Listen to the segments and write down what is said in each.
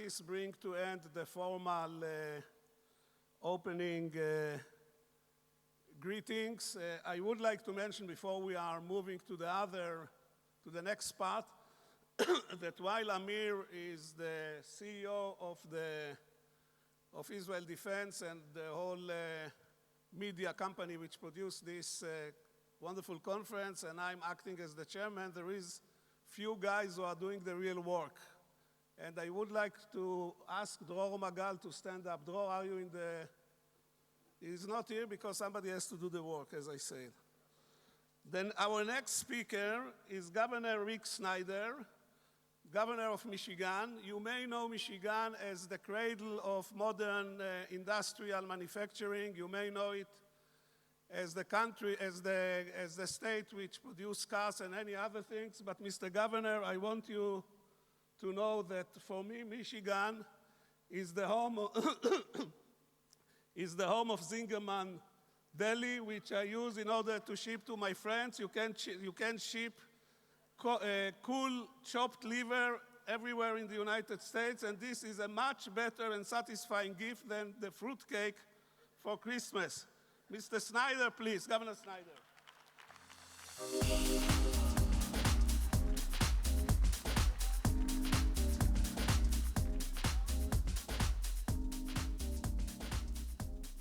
this brings to end the formal opening greetings. I would like to mention before we are moving to the next part, that while Amir is the CEO of Israel Defense and the whole media company which produced this wonderful conference, and I'm acting as the chairman, there is few guys who are doing the real work. And I would like to ask Dror Magal to stand up. Dror, are you in the... He's not here because somebody has to do the work, as I said. Then our next speaker is Governor Rick Snyder, Governor of Michigan. You may know Michigan as the cradle of modern industrial manufacturing. You may know it as the country, as the state which produces cars and any other things. But Mr. Governor, I want you to know that for me, Michigan is the home of Zingerman Deli, which I use in order to ship to my friends. You can ship cool chopped liver everywhere in the United States, and this is a much better and satisfying gift than the fruitcake for Christmas. Mr. Snyder, please, Governor Snyder.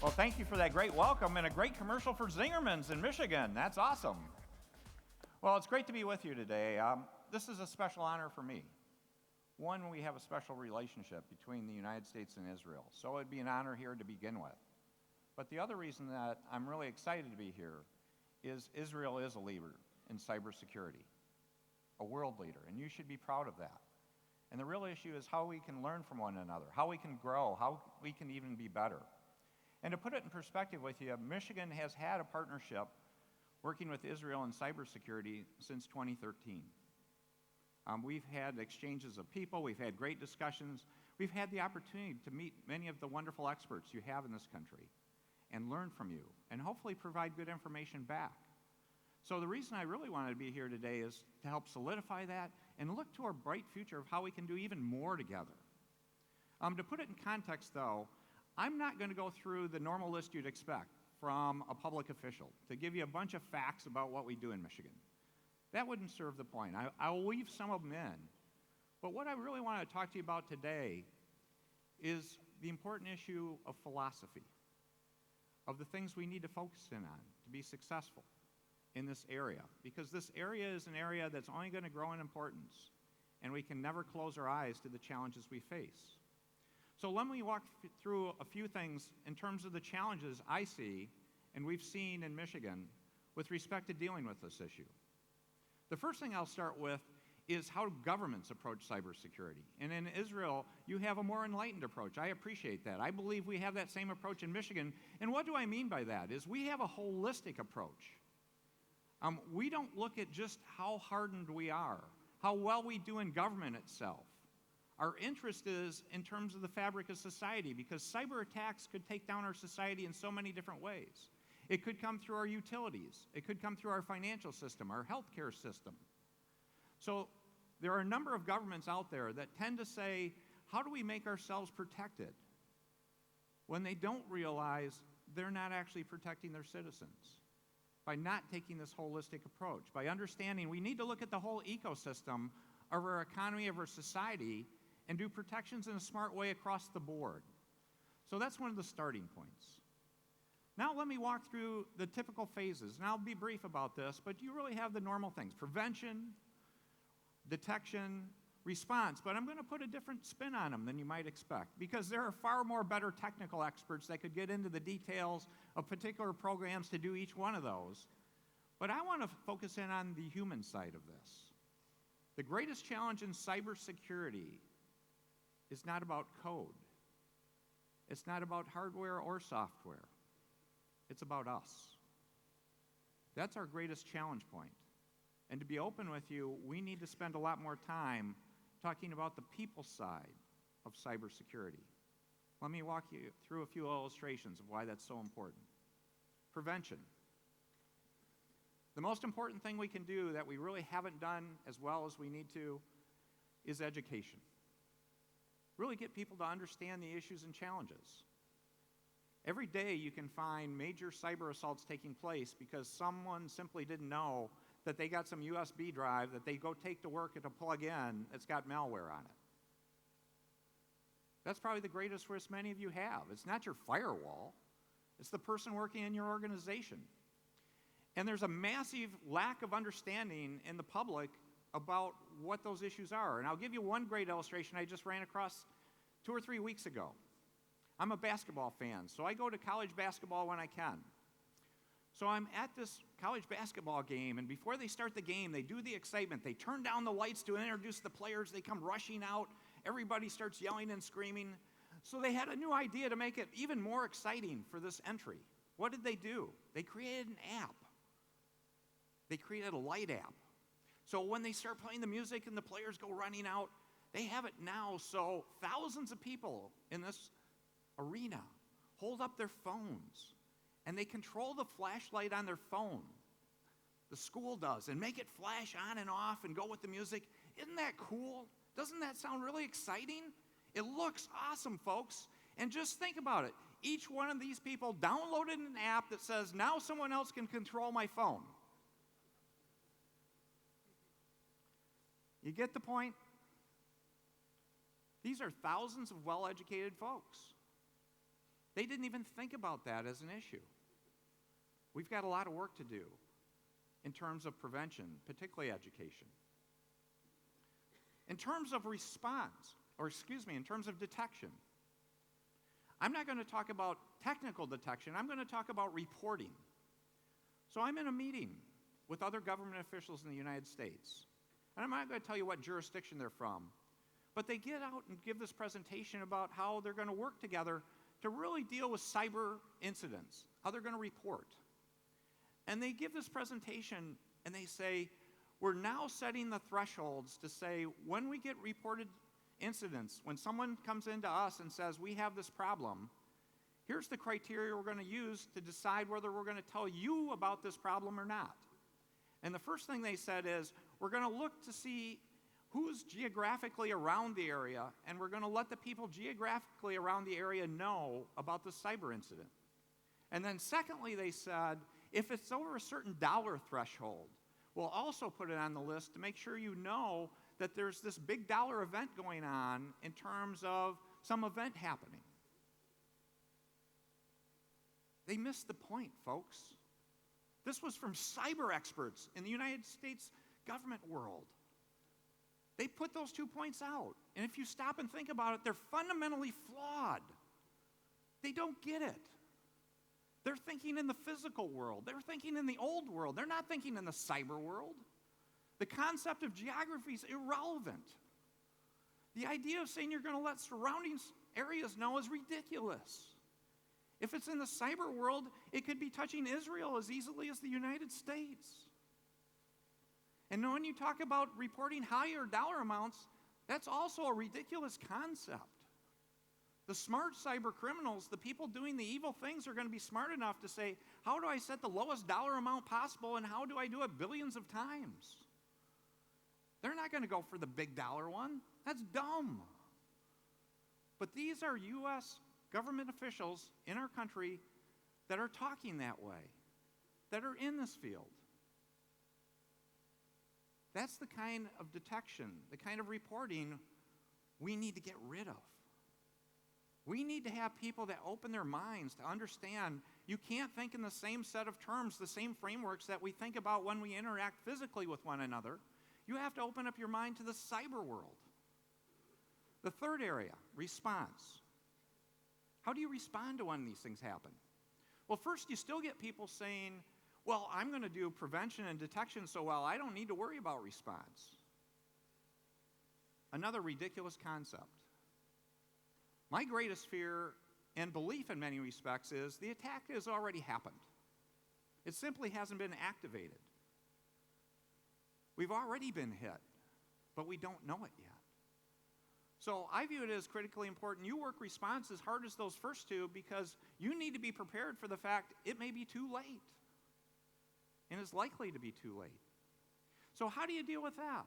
Well, thank you for that great welcome and a great commercial for Zingerman's in Michigan. That's awesome. Well, it's great to be with you today. This is a special honor for me. One, we have a special relationship between the United States and Israel, so it'd be an honor here to begin with. But the other reason that I'm really excited to be here is Israel is a leader in cybersecurity, a world leader, and you should be proud of that. And the real issue is how we can learn from one another, how we can grow, how we can even be better. And to put it in perspective with you, Michigan has had a partnership working with Israel in cybersecurity since 2013. We've had exchanges of people, we've had great discussions, we've had the opportunity to meet many of the wonderful experts you have in this country and learn from you and hopefully provide good information back. So the reason I really wanted to be here today is to help solidify that and look to our bright future of how we can do even more together. To put it in context though, I'm not going to go through the normal list you'd expect from a public official to give you a bunch of facts about what we do in Michigan. That wouldn't serve the point. I'll weave some of them in. But what I really want to talk to you about today is the important issue of philosophy, of the things we need to focus in on to be successful in this area. Because this area is an area that's only going to grow in importance, and we can never close our eyes to the challenges we face. So let me walk through a few things in terms of the challenges I see and we've seen in Michigan with respect to dealing with this issue. The first thing I'll start with is how governments approach cybersecurity. And in Israel, you have a more enlightened approach. I appreciate that. I believe we have that same approach in Michigan. And what do I mean by that? Is we have a holistic approach. We don't look at just how hardened we are, how well we do in government itself. Our interest is in terms of the fabric of society, because cyber attacks could take down our society in so many different ways. It could come through our utilities. It could come through our financial system, our healthcare system. So there are a number of governments out there that tend to say, how do we make ourselves protected? When they don't realize they're not actually protecting their citizens by not taking this holistic approach, by understanding we need to look at the whole ecosystem of our economy, of our society, and do protections in a smart way across the board. So that's one of the starting points. Now let me walk through the typical phases, and I'll be brief about this, but you really have the normal things: prevention, detection, response. But I'm going to put a different spin on them than you might expect, because there are far more better technical experts that could get into the details of particular programs to do each one of those. But I want to focus in on the human side of this. The greatest challenge in cybersecurity is not about code. It's not about hardware or software. It's about us. That's our greatest challenge point. And to be open with you, we need to spend a lot more time talking about the people side of cybersecurity. Let me walk you through a few illustrations of why that's so important. Prevention. The most important thing we can do that we really haven't done as well as we need to is education. really get people to understand the issues and challenges. Every day you can find major cyber assaults taking place because someone simply didn't know that they got some USB drive that they go take to work and to plug in that's got malware on it. That's probably the greatest risk many of you have. It's not your firewall. It's the person working in your organization. And there's a massive lack of understanding in the public about what those issues are. And I'll give you one great illustration I just ran across 2 or 3 weeks ago. I'm a basketball fan, so I go to college basketball when I can. So I'm at this college basketball game, and before they start the game, they do the excitement. They turn down the lights to introduce the players. They come rushing out. Everybody starts yelling and screaming. So they had a new idea to make it even more exciting for this entry. What did they do? They created an app. They created a light app. So when they start playing the music and the players go running out, they have it now so thousands of people in this arena hold up their phones and they control the flashlight on their phone. The school does, and make it flash on and off and go with the music. Isn't that cool? Doesn't that sound really exciting? It looks awesome, folks. And just think about it. Each one of these people downloaded an app that says, now someone else can control my phone. You get the point? These are thousands of well-educated folks. They didn't even think about that as an issue. We've got a lot of work to do in terms of prevention, particularly education. In terms of response, in terms of detection, I'm not going to talk about technical detection. I'm going to talk about reporting. So I'm in a meeting with other government officials in the United States. And I'm not going to tell you what jurisdiction they're from. But they get out and give this presentation about how they're going to work together to really deal with cyber incidents, how they're going to report. And they give this presentation and they say, we're now setting the thresholds to say when we get reported incidents, when someone comes into us and says we have this problem, here's the criteria we're going to use to decide whether we're going to tell you about this problem or not. And the first thing they said is, we're going to look to see who's geographically around the area, and we're going to let the people geographically around the area know about the cyber incident. And then secondly, they said, if it's over a certain dollar threshold, we'll also put it on the list to make sure you know that there's this big dollar event going on in terms of some event happening. They missed the point, folks. This was from cyber experts in the United States government world. They put those 2 points out. And if you stop and think about it, they're fundamentally flawed. They don't get it. They're thinking in the physical world. They're thinking in the old world. They're not thinking in the cyber world. The concept of geography is irrelevant. The idea of saying you're going to let surrounding areas know is ridiculous. If it's in the cyber world, it could be touching Israel as easily as the United States. And when you talk about reporting higher dollar amounts, that's also a ridiculous concept. The smart cyber criminals, the people doing the evil things, are going to be smart enough to say, how do I set the lowest dollar amount possible and how do I do it billions of times? They're not going to go for the big dollar one. That's dumb. But these are U.S. government officials in our country that are talking that way, that are in this field. That's the kind of detection, the kind of reporting we need to get rid of. We need to have people that open their minds to understand you can't think in the same set of terms, the same frameworks that we think about when we interact physically with one another. You have to open up your mind to the cyber world. The third area, response. How do you respond to when these things happen? Well, first, you still get people saying, well, I'm going to do prevention and detection so well, I don't need to worry about response. Another ridiculous concept. My greatest fear and belief in many respects is the attack has already happened. It simply hasn't been activated. We've already been hit, but we don't know it yet. So I view it as critically important. You work response as hard as those first two because you need to be prepared for the fact it may be too late. And it's likely to be too late. So how do you deal with that?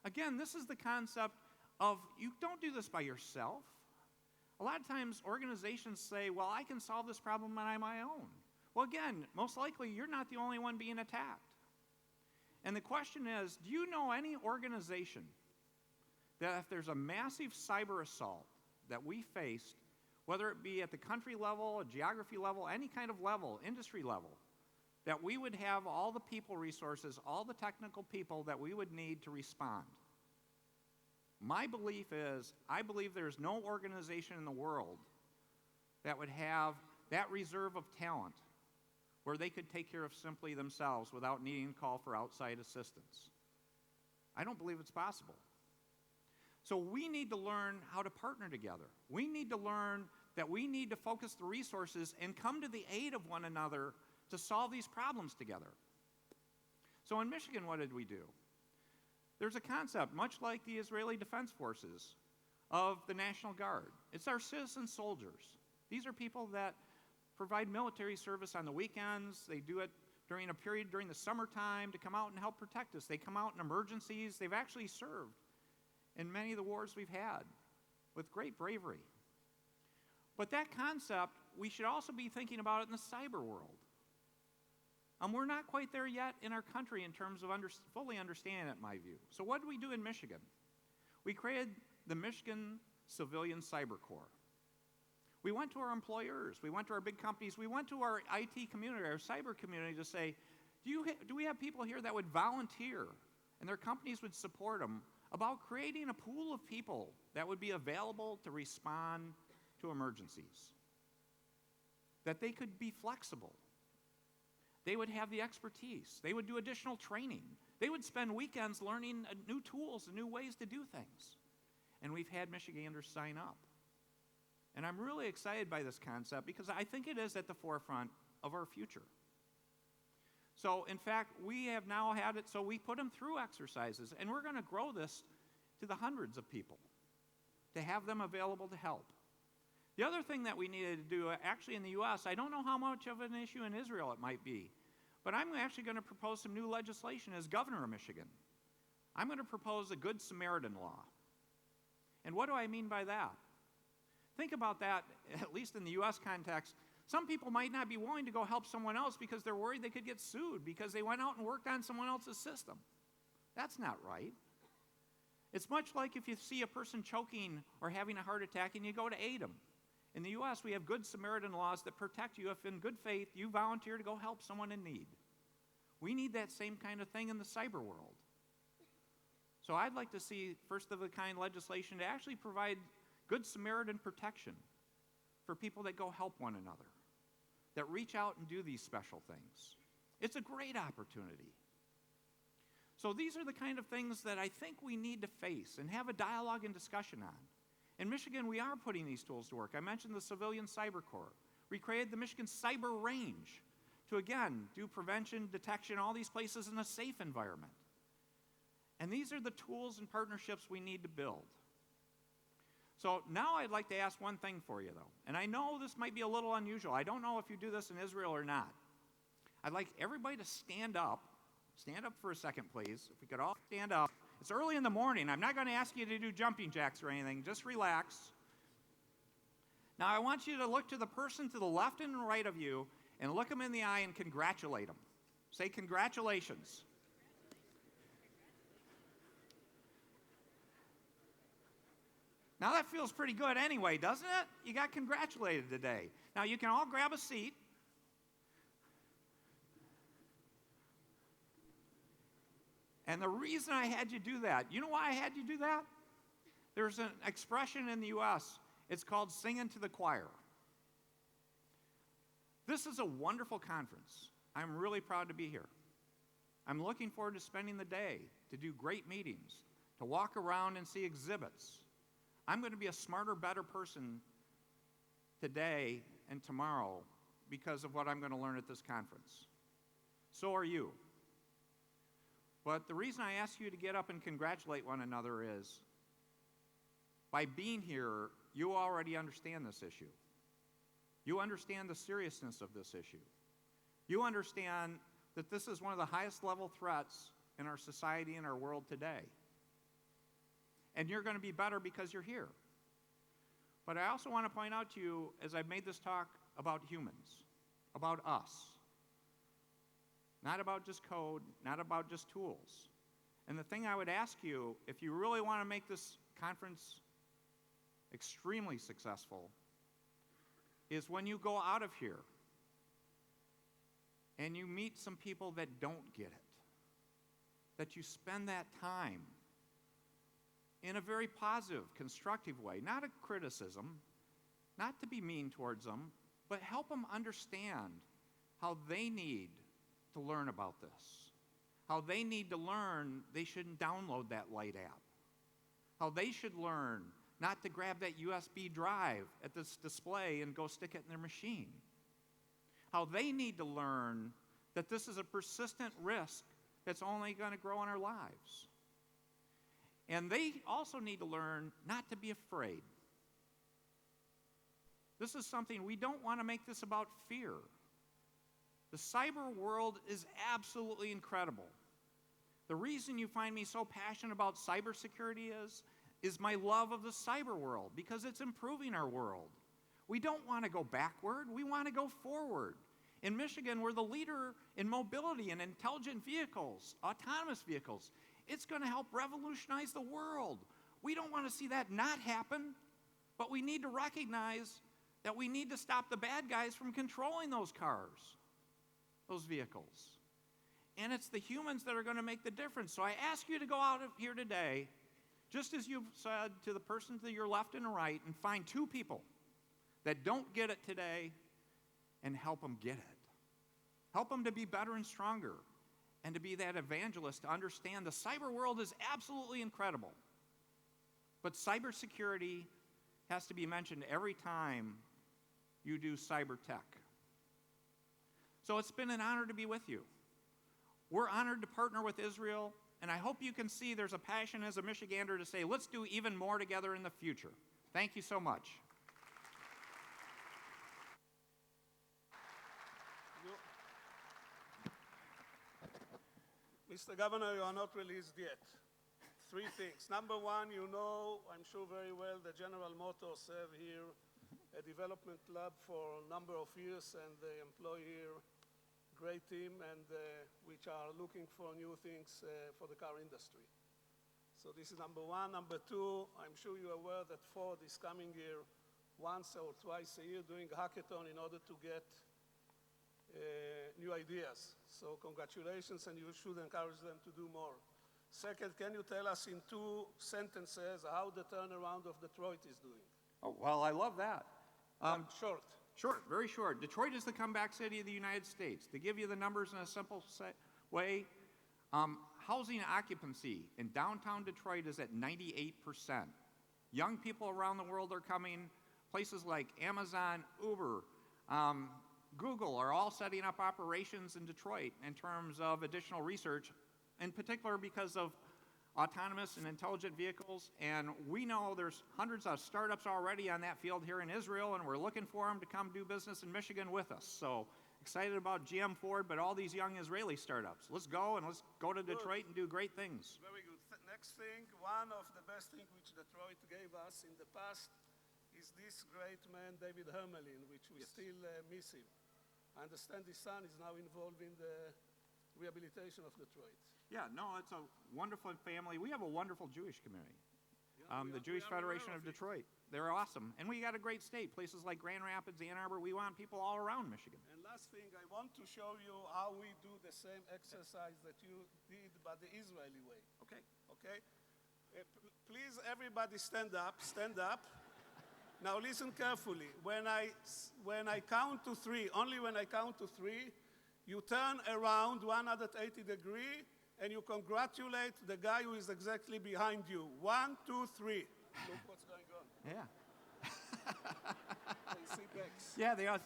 Again, this is the concept of you don't do this by yourself. A lot of times organizations say, well, I can solve this problem on my own. Well, again, most likely you're not the only one being attacked. And the question is, do you know any organization that if there's a massive cyber assault that we faced, whether it be at the country level, a geography level, any kind of level, industry level, that we would have all the people resources, all the technical people that we would need to respond? My belief is, I believe there's no organization in the world that would have that reserve of talent where they could take care of simply themselves without needing to call for outside assistance. I don't believe it's possible. So we need to learn how to partner together. We need to learn that we need to focus the resources and come to the aid of one another to solve these problems together. So in Michigan, what did we do? There's a concept, much like the Israeli Defense Forces, of the National Guard. It's our citizen soldiers. These are people that provide military service on the weekends. They do it during a period during the summertime to come out and help protect us. They come out in emergencies. They've actually served in many of the wars we've had with great bravery. But that concept, we should also be thinking about it in the cyber world. We're not quite there yet in our country in terms of fully understanding it, in my view. So what did we do in Michigan? We created the Michigan Civilian Cyber Corps. We went to our employers, we went to our big companies, we went to our IT community, our cyber community to say, do we have people here that would volunteer and their companies would support them about creating a pool of people that would be available to respond to emergencies? That they could be flexible. They would have the expertise. They would do additional training. They would spend weekends learning new tools and new ways to do things. And we've had Michiganders sign up. And I'm really excited by this concept because I think it is at the forefront of our future. So, in fact, we have now had it, so we put them through exercises, and we're going to grow this to the hundreds of people to have them available to help. The other thing that we needed to do, actually in the U.S., I don't know how much of an issue in Israel it might be, but I'm actually going to propose some new legislation as governor of Michigan. I'm going to propose a Good Samaritan law. And what do I mean by that? Think about that, at least in the U.S. context. Some people might not be willing to go help someone else because they're worried they could get sued because they went out and worked on someone else's system. That's not right. It's much like if you see a person choking or having a heart attack and you go to aid them. In the U.S., we have Good Samaritan laws that protect you if in good faith you volunteer to go help someone in need. We need that same kind of thing in the cyber world. So I'd like to see first-of-a-kind legislation to actually provide Good Samaritan protection for people that go help one another, that reach out and do these special things. It's a great opportunity. So these are the kind of things that I think we need to face and have a dialogue and discussion on. In Michigan, we are putting these tools to work. I mentioned the Civilian Cyber Corps. We created the Michigan Cyber Range to, again, do prevention, detection, all these places in a safe environment. And these are the tools and partnerships we need to build. So now I'd like to ask one thing for you, though. And I know this might be a little unusual. I don't know if you do this in Israel or not. I'd like everybody to stand up. Stand up for a second, please. If we could all stand up. It's early in the morning. I'm not going to ask you to do jumping jacks or anything. Just relax. Now I want you to look to the person to the left and right of you and look them in the eye and congratulate them. Say congratulations. Now that feels pretty good anyway, doesn't it? You got congratulated today. Now you can all grab a seat. And the reason I had you do that, you know why I had you do that? There's an expression in the U.S., it's called singing to the choir. This is a wonderful conference. I'm really proud to be here. I'm looking forward to spending the day, to do great meetings, to walk around and see exhibits. I'm going to be a smarter, better person today and tomorrow because of what I'm going to learn at this conference. So are you. But the reason I ask you to get up and congratulate one another is, by being here, you already understand this issue. You understand the seriousness of this issue. You understand that this is one of the highest level threats in our society and our world today. and you're going to be better because you're here. But I also want to point out to you, as I've made this talk about humans, about us, not about just code, not about just tools. And the thing I would ask you, if you really want to make this conference extremely successful, is when you go out of here and you meet some people that don't get it, that you spend that time in a very positive, constructive way, not a criticism, not to be mean towards them, but help them understand how they need to learn about this, how they need to learn they shouldn't download that Light app, how they should learn not to grab that USB drive at this display and go stick it in their machine, how they need to learn that this is a persistent risk that's only going to grow in our lives. And they also need to learn not to be afraid. This is something we don't want to make this about fear. The cyber world is absolutely incredible. The reason you find me so passionate about cybersecurity is my love of the cyber world, because it's improving our world. We don't want to go backward, we want to go forward. In Michigan, we're the leader in mobility and intelligent vehicles, autonomous vehicles. It's going to help revolutionize the world. We don't want to see that not happen, but we need to recognize that we need to stop the bad guys from controlling those cars, those vehicles. And it's the humans that are going to make the difference. So I ask you to go out of here today, just as you've said to the person to your left and right, and find two people that don't get it today and help them get it. Help them to be better and stronger, and to be that evangelist to understand the cyber world is absolutely incredible. But cybersecurity has to be mentioned every time you do CyberTech. So it's been an honor to be with you. We're honored to partner with Israel, and I hope you can see there's a passion as a Michigander to say, let's do even more together in the future. Thank you so much. Mr. Governor, you are not released yet. Three things. Number one, you know, I'm sure very well, that General Motors have here a development lab for a number of years, and they employ here a great team, and which are looking for new things for the car industry. So this is number one. Number two, I'm sure you're aware that Ford is coming here once or twice a year doing a hackathon in order to get new ideas. So congratulations, and you should encourage them to do more. Second, can you tell us in 2 sentences how the turnaround of Detroit is doing? Oh, well, I love that. Short. Short, very short. Detroit is the comeback city of the United States. To give you the numbers in a simple way, housing occupancy in downtown Detroit is at 98%. Young people around the world are coming. Places like Amazon, Uber, Google are all setting up operations in Detroit in terms of additional research, in particular because of autonomous and intelligent vehicles. And we know there's hundreds of startups already on that field here in Israel, and we're looking for them to come do business in Michigan with us. So excited about GM, Ford, but all these young Israeli startups. Let's go, and let's go to Detroit and do great things. Very good. Next thing, one of the best things which Detroit gave us in the past is this great man, David Hermelin, which we still miss him. I understand his son is now involved in the rehabilitation of Detroit. Yeah, no, it's a wonderful family. We have a wonderful Jewish community. The Jewish Federation of Detroit. They're awesome. And we got a great state. Places like Grand Rapids, Ann Arbor, we want people all around Michigan. And last thing, I want to show you how we do the same exercise that you did, but the Israeli way. Okay. Okay? Please, everybody stand up. Stand up. Now listen carefully. When I count to 3, only when I count to 3, you turn around 180 degrees and you congratulate the guy who is exactly behind you. 1, 2, 3. Look what's going on. Yeah. They see backs. Yeah, they are.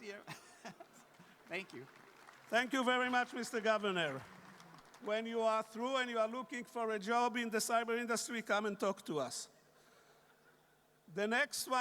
Thank you. Thank you very much, Mr. Governor. When you are through and you are looking for a job in the cyber industry, come and talk to us. The next one.